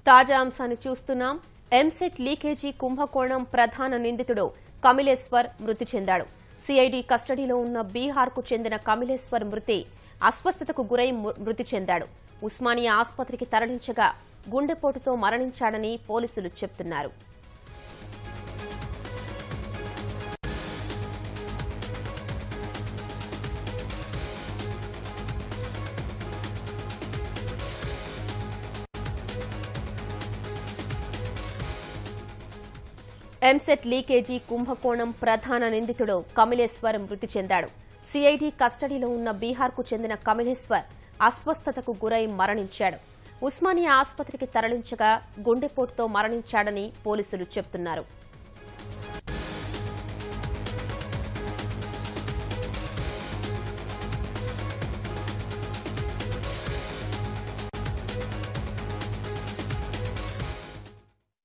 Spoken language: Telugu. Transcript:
తాజా అంశాన్ని చూస్తున్నాం. ఎంసెట్ లీకేజీ కుంభకోణం ప్రధాన నిందితుడు కమిలేశ్వర్ మృతి చెందాడు. సిఐడి కస్టడీలో ఉన్న బీహార్కు చెందిన కమిలేశ్వర్ అస్వస్థతకు గురై మృతి చెందాడు. ఉస్మానియా ఆసుపత్రికి తరలించగా గుండెపోటుతో మరణించాడని పోలీసులు చెబుతున్నారు. ఎంసెట్ లీకేజీ కుంభకోణం ప్రధాన నిందితుడు కమిలేశ్వర్ మృతి చెందాడు. సిఐడి కస్టడీలో ఉన్న బీహార్కు చెందిన కమిలేశ్వర్ అస్వస్థతకు గురై మరణించాడు. ఉస్మానియా ఆసుపత్రికి తరలించగా గుండెపోటుతో మరణించాడని పోలీసులు చెబుతున్నారు.